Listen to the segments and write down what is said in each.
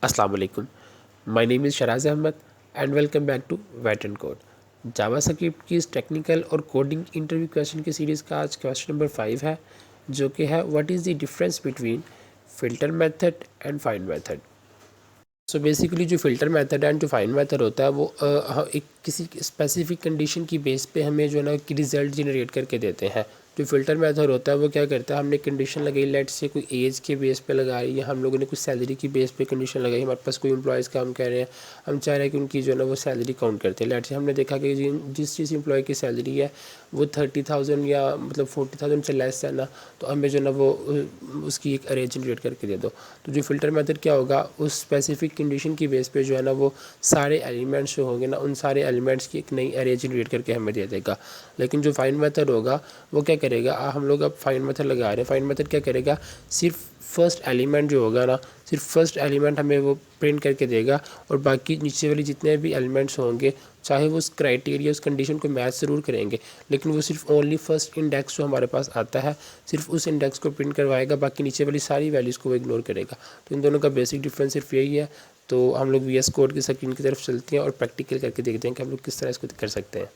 अस्सलाम वालेकुम। My name is Sharaj Ahmed and welcome back to wait and code. JavaScript की इस टेक्निकल और कोडिंग इंटरव्यू क्वेश्चन की सीरीज़ का आज क्वेश्चन नंबर 5 है, जो कि है what is the difference between filter method and find method. So basically जो फ़िल्टर मेथड एंड जो फाइंड मेथड होता है वो एक किसी स्पेसिफिक कंडीशन की बेस पे हमें जो है ना कि रिज़ल्ट जनरेट करके देते हैं। जो फ़िल्टर मेथड होता है वो क्या करता है, हमने कंडीशन लगाई, लेट से कोई एज के बेस पे लगाई या हम लोगों ने कुछ सैलरी की बेस पे कंडीशन लगाई। हमारे पास कोई एम्प्लॉयज़ काम कर रहे हैं, हम चाह रहे हैं कि उनकी जो है ना वो सैलरी काउंट करते हैं। लेट से हमने देखा कि जिस चीज़ एम्प्लॉय की सैलरी है वो 30,000 या मतलब 40,000 से लेस है ना, तो हमें जो है ना वो उसकी एक अरे जनरेट करके दे दो। तो जो फ़िल्टर मेथड क्या होगा, उस स्पेसिफिक कंडीशन की बेस पे जो है ना वो सारे एलिमेंट्स जो होंगे ना, उन सारे एलिमेंट्स की एक नई अरे जनरेट करके हमें दे देगा। लेकिन जो फाइंड मेथड होगा वो क्या करेगा, हम लोग अब फाइंड मेथड लगा रहे हैं, फाइंड मेथड क्या करेगा, सिर्फ फर्स्ट एलिमेंट जो होगा ना, सिर्फ फर्स्ट एलिमेंट हमें वो प्रिंट करके देगा और बाकी नीचे वाले जितने भी एलिमेंट्स होंगे, चाहे वो उस क्राइटेरिया उस कंडीशन को मैच ज़रूर करेंगे, लेकिन वो सिर्फ ओनली फर्स्ट इंडेक्स जो हमारे पास आता है सिर्फ उस इंडेक्स को प्रिंट करवाएगा, बाकी नीचे वाली सारी वैल्यूज़ को वो इग्नोर करेगा। तो इन दोनों का बेसिक डिफरेंस सिर्फ यही है। तो हम लोग VS कोड की स्क्रीन की तरफ चलते हैं और प्रैक्टिकल करके देखते हैं कि हम लोग किस तरह इसको कर सकते हैं।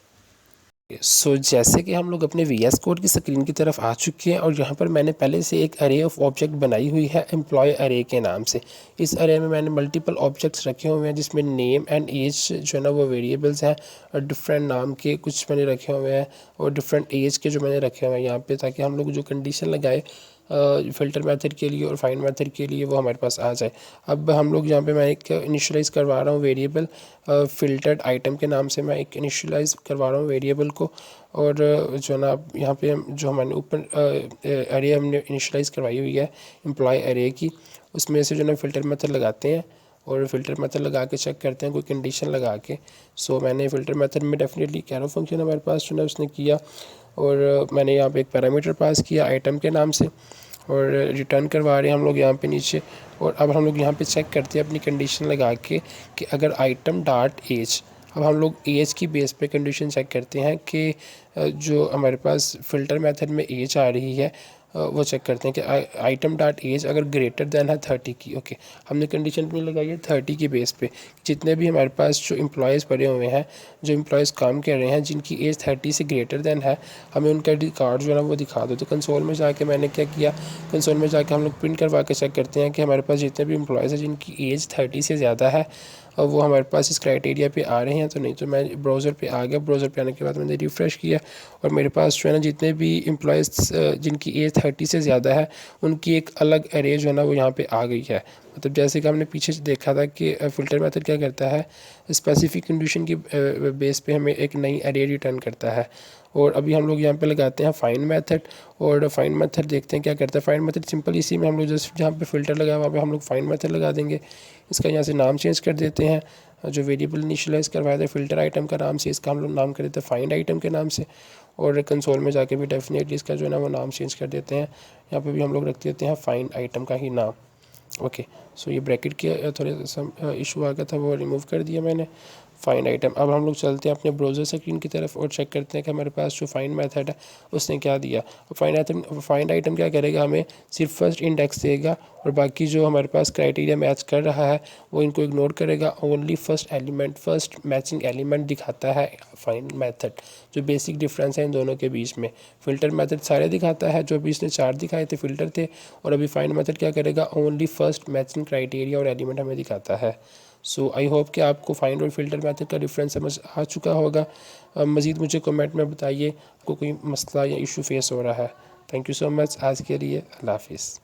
जैसे कि हम लोग अपने VS कोड की स्क्रीन की तरफ आ चुके हैं और यहाँ पर मैंने पहले से एक अरे ऑफ ऑब्जेक्ट बनाई हुई है एम्प्लॉय अरे के नाम से। इस अरे में मैंने मल्टीपल ऑब्जेक्ट्स रखे हुए हैं, जिसमें नेम एंड एज जो है ना वो वेरिएबल्स हैं और डिफरेंट नाम के कुछ मैंने रखे हुए हैं और डिफरेंट एज के जो मैंने रखे हुए हैं यहाँ पे, ताकि हम लोग जो कंडीशन लगाए फ़िल्टर मेथड के लिए और फाइंड मेथड के लिए वो हमारे पास आ जाए। अब हम लोग यहाँ पे मैं एक इनिशियलाइज़ करवा रहा हूँ वेरिएबल फ़िल्टर्ड आइटम के नाम से, मैं एक इनिशियलाइज़ करवा रहा हूँ वेरिएबल को। और जो ना यहाँ पे जो हमारे ऊपर अरे हमने इनिशियलाइज़ करवाई हुई है एम्प्लॉय अरे की, उसमें से जो ना फ़िल्टर मेथड लगाते हैं और फ़िल्टर मेथड लगा के चेक करते हैं कोई कंडीशन लगा के। सो मैंने फ़िल्टर मेथड में डेफिनेटली कैरो फंक्शन हमारे पास जो है उसने किया और मैंने यहाँ पे एक पैरामीटर पास किया आइटम के नाम से और रिटर्न करवा रहे हैं हम लोग यहाँ पे नीचे। और अब हम लोग यहाँ पे चेक करते हैं अपनी कंडीशन लगा के कि अगर आइटम डॉट एज, अब हम लोग एज की बेस पे कंडीशन चेक करते हैं कि जो हमारे पास फ़िल्टर मेथड में एज आ रही है वो चेक करते हैं कि आइटम डॉट एज अगर ग्रेटर दैन है 30 की। ओके, हमने कंडीशन भी लगाई है 30 की बेस पे। जितने भी हमारे पास जो एम्प्लॉयज़ पड़े हुए हैं, जो एम्प्लॉयज़ काम कर रहे हैं जिनकी एज 30 से ग्रेटर दैन है, हमें उनका कार्ड जो है ना वो दिखा दो। तो कंसोल में जाके मैंने क्या किया, कंसोल में जाके हम लोग प्रिंट करवा के चेक करते हैं कि हमारे पास जितने भी एम्प्लॉयज़ हैं जिनकी एज 30 से ज़्यादा है और वो हमारे पास इस क्राइटेरिया पे आ रहे हैं तो नहीं। तो मैं ब्राउज़र पे आ गया, ब्राउज़र पे आने के बाद मैंने रिफ़्रेश किया और मेरे पास जो है ना जितने भी एम्प्लॉयज़ जिनकी एज 30 से ज़्यादा है उनकी एक अलग अरे जो है ना वो यहाँ पे आ गई है। मतलब जैसे कि हमने पीछे देखा था कि फ़िल्टर मेथड क्या करता है, स्पेसिफिक कंडीशन की बेस पे हमें एक नई अरे रिटर्न करता है। और अभी हम लोग यहाँ पे लगाते हैं फाइंड मेथड और फाइंड मेथड देखते हैं क्या करता है। फाइंड मेथड सिंपल इसी में हम लोग जस्ट जहाँ पे फ़िल्टर लगाया वहाँ पे हम लोग फाइंड मेथड लगा देंगे। इसका यहाँ से नाम चेंज कर देते हैं, जो वेरिएबल इनिशियलाइज़ करवाया था फ़िल्टर आइटम का नाम से, इसका हम लोग नाम कर देते हैं फाइंड आइटम के नाम से। और कंसोल में जाके भी डेफिनेटली इसका जो है ना वो नाम चेंज कर देते हैं। यहाँ पे भी हम लोग रख देते हैं फाइंड आइटम का ही नाम। ओके, सो ये ब्रैकेट के थोड़े सा इशू आ गया था, वो रिमूव कर दिया मैंने। फाइंड आइटम, अब हम लोग चलते हैं अपने ब्राउज़र स्क्रीन की तरफ और चेक करते हैं कि हमारे पास जो फाइंड मेथड है उसने क्या दिया। फाइंड आइटम क्या करेगा, हमें सिर्फ फर्स्ट इंडेक्स देगा और बाकी जो हमारे पास क्राइटेरिया मैच कर रहा है वो इनको इग्नोर करेगा। Only first element, first matching element दिखाता है फाइंड मेथड। जो बेसिक डिफरेंस है इन दोनों के बीच में, फ़िल्टर मेथड सारे दिखाता है, जो अभी इसने 4 दिखाए थे फ़िल्टर थे, और अभी फाइंड मेथड क्या करेगा, ओनली फर्स्ट मैचिंग क्राइटेरिया और एलिमेंट हमें दिखाता है। सो आई होप कि आपको फाइंड और फ़िल्टर मेथड का डिफरेंस समझ आ चुका होगा। मज़ीद मुझे कमेंट में बताइए आपको कोई मसला या इशू फेस हो रहा है। थैंक यू सो मच, आज के लिए अल्लाह हाफिज़।